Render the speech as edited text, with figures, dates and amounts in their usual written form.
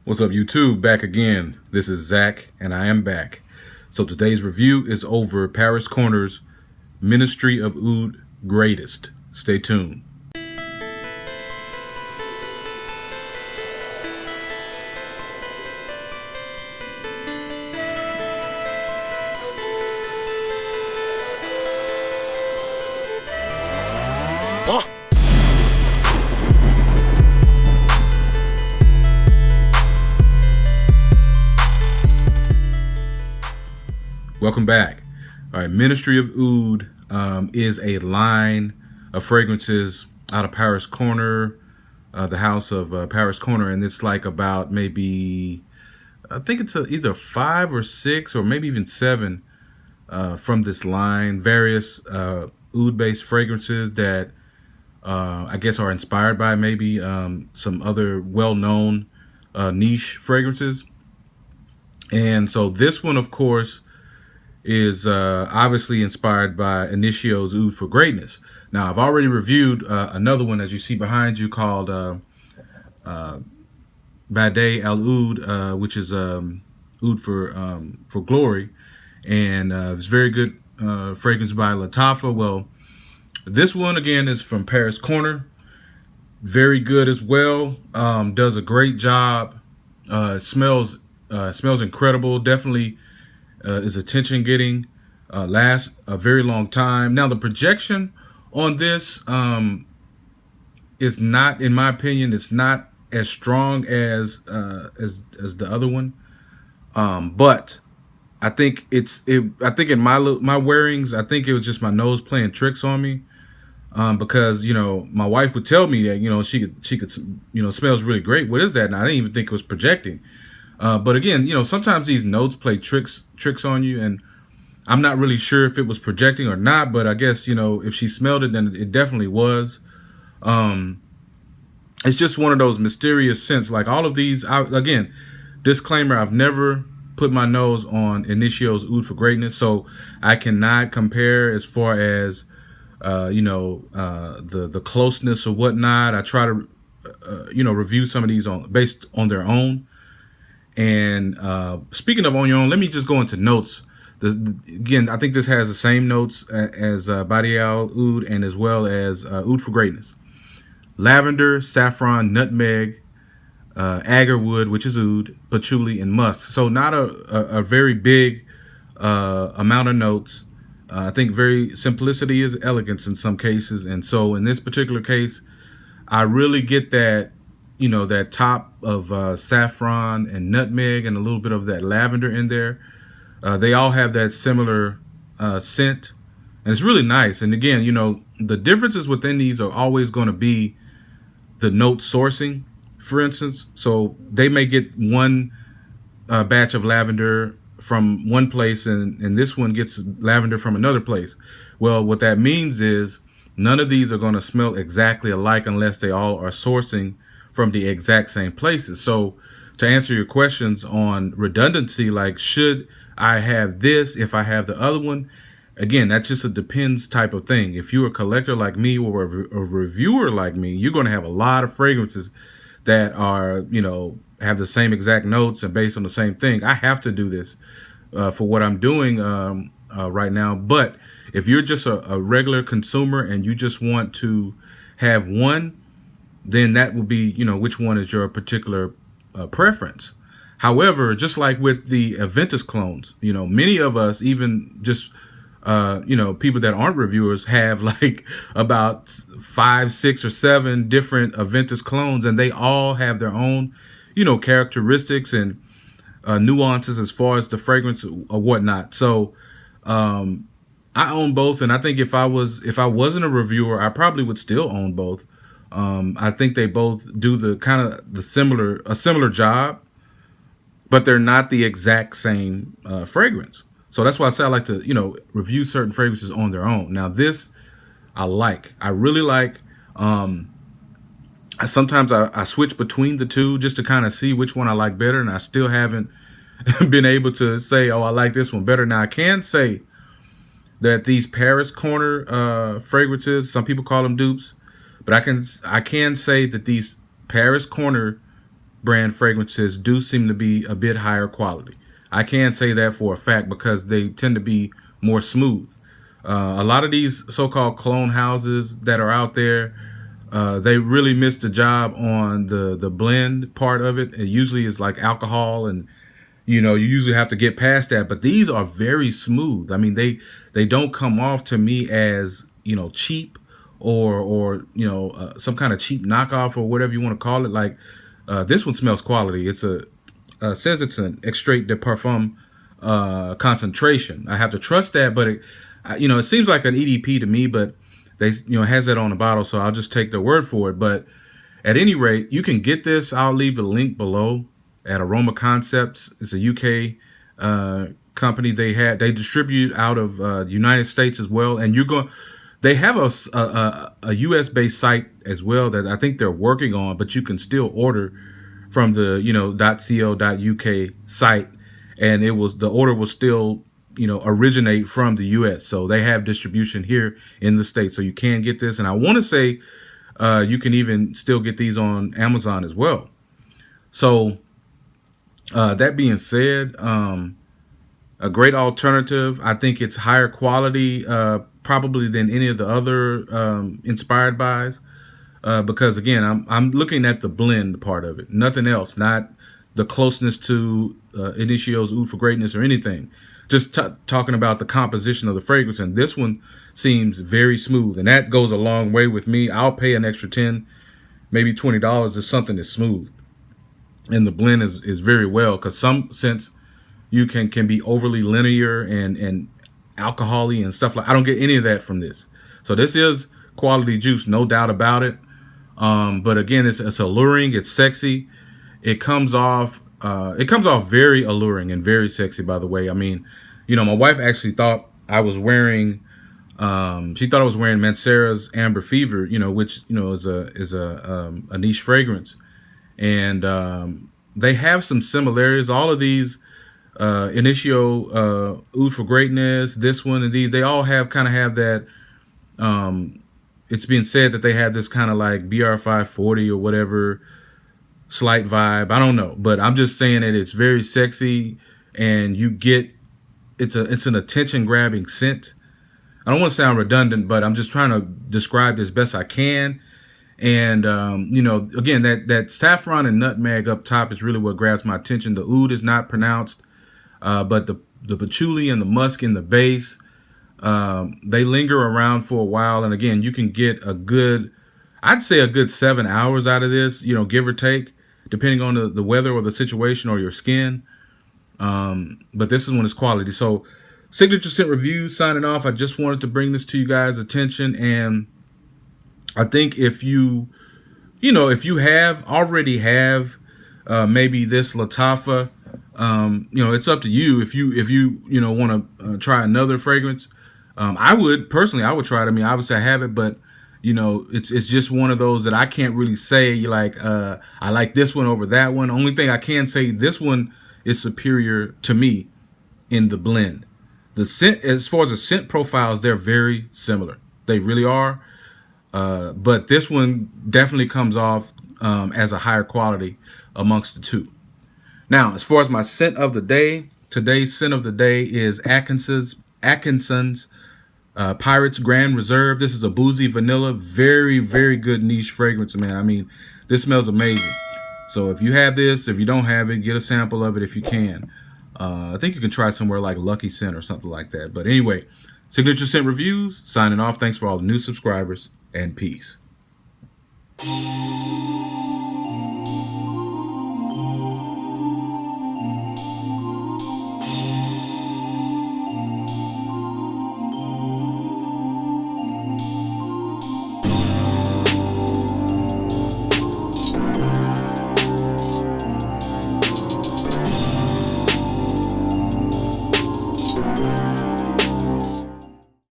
What's up, YouTube? Back again. This is Zach, and I am back. So today's review is over Paris Corner's Ministry of Oud Greatest. Stay tuned. Welcome back. All right, Ministry of Oud is a line of fragrances out of Paris Corner, the house of Paris Corner, and it's like about maybe, I think it's either 5 or 6 or maybe even 7 from this line. Various oud-based fragrances that I guess are inspired by maybe some other well-known niche fragrances. And so this one, of course, is obviously inspired by Initio Oud for Greatness. Now, I've already reviewed another one, as you see behind you, called Untitled Oud, which is Oud for Glory, and it's very good fragrance by Latafa. Well, this one again is from Paris Corner, very good as well. Does a great job. Smells incredible. Definitely. Is attention getting, lasts a very long time. Now the projection on this is not, in my opinion, it's not as strong as the other one. But I think I think in my wearings, I think it was just my nose playing tricks on me. Because my wife would tell me that she could smells really great. What is that? And I didn't even think it was projecting. But again, sometimes these notes play tricks on you, and I'm not really sure if it was projecting or not, but I guess, if she smelled it, then it definitely was. It's just one of those mysterious scents. Like all of these, again, disclaimer, I've never put my nose on Initio's Oud for Greatness, so I cannot compare as far as, the closeness or whatnot. I try to, review some of these based on their own. And speaking of on your own, let me just go into notes. Again, I think this has the same notes as Untitled Oud and as well as Oud for Greatness. Lavender, saffron, nutmeg, agarwood, which is oud, patchouli, and musk. So not a very big amount of notes. I think simplicity is elegance in some cases. And so in this particular case, I really get that, that top of saffron and nutmeg and a little bit of that lavender in there. They all have that similar scent, and it's really nice. And again, the differences within these are always going to be the note sourcing, for instance. So they may get one batch of lavender from one place, and this one gets lavender from another place. Well, what that means is none of these are going to smell exactly alike unless they all are sourcing from the exact same places. So to answer your questions on redundancy, like should I have this if I have the other one? Again, that's just a depends type of thing. If you're a collector like me or a reviewer like me, you're going to have a lot of fragrances that are, have the same exact notes and based on the same thing. I have to do this for what I'm doing right now. But if you're just a regular consumer and you just want to have one, then that will be, which one is your particular preference. However, just like with the Aventus clones, many of us, even just, people that aren't reviewers, have like about 5, 6, or 7 different Aventus clones, and they all have their own, characteristics and nuances as far as the fragrance or whatnot. So I own both, and I think if I wasn't a reviewer, I probably would still own both. I think they both do a similar job, but they're not the exact same fragrance. So that's why I say I like to, review certain fragrances on their own. Now this, I really like. Sometimes I switch between the two just to kind of see which one I like better, and I still haven't been able to say, oh, I like this one better. Now I can say that these Paris Corner fragrances, some people call them dupes, but I can say that these Paris Corner brand fragrances do seem to be a bit higher quality. I can say that for a fact because they tend to be more smooth. A lot of these so-called cologne houses that are out there, they really missed the job on the blend part of it. It usually is like alcohol, and you usually have to get past that. But these are very smooth. I mean, they don't come off to me as cheap or some kind of cheap knockoff or whatever you want to call it. Like this one smells quality. It's says it's an Extrait de Parfum concentration. I have to trust that, but it seems like an EDP to me, but they has that on the bottle, so I'll just take their word for it. But at any rate, you can get this. I'll leave the link below at Aroma Concepts. It's a UK company. They distribute out of the United States as well, and they have a US based site as well that I think they're working on, but you can still order from the .co.uk site, and the order will still originate from the US. So they have distribution here in the States, so you can get this. And I want to say you can even still get these on Amazon as well. So that being said, a great alternative. I think it's higher quality probably than any of the other inspired buys because again, I'm looking at the blend part of it, nothing else, not the closeness to Initio Oud for greatness or anything. Just talking about the composition of the fragrance, and this one seems very smooth, and that goes a long way with me. I'll pay an extra $10, maybe $20 if something is smooth, and the blend is very well, because some scents you can be overly linear and alcohol-y and stuff like. I don't get any of that from this. So this is quality juice, no doubt about it. But again, it's alluring, it's sexy. It comes off very alluring and very sexy, by the way. I mean, my wife actually thought I was wearing, she thought I was wearing Mancera's Amber Fever, which, is a niche fragrance. And they have some similarities. All of these, Initio Oud for Greatness, this one, and these, they all kind of have that, it's being said that they have this kind of like BR540 or whatever, slight vibe. I don't know, but I'm just saying that it's very sexy, and it's an attention grabbing scent. I don't want to sound redundant, but I'm just trying to describe this best I can. And again, that saffron and nutmeg up top is really what grabs my attention. The oud is not pronounced, but the patchouli and the musk in the base, they linger around for a while. And again, you can get I'd say a good 7 hours out of this, give or take, depending on the weather or the situation or your skin. But this is when it's quality. So Signature Scent Review signing off. I just wanted to bring this to you guys' attention. And I think if you already have maybe this Lattafa, it's up to you. If you want to try another fragrance, I would try it. I mean, obviously I have it, but it's just one of those that I can't really say like I like this one over that one. Only thing I can say, this one is superior to me in the blend. The scent, as far as the scent profiles, they're very similar. They really are. But this one definitely comes off as a higher quality amongst the two. Now, as far as my scent of the day, today's scent of the day is Atkinson's Pirates Grand Reserve. This is a boozy vanilla, very, very good niche fragrance, man. I mean, this smells amazing. So if you have this, if you don't have it, get a sample of it if you can. I think you can try somewhere like Lucky Scent or something like that. But anyway, Signature Scent Reviews, signing off. Thanks for all the new subscribers, and peace.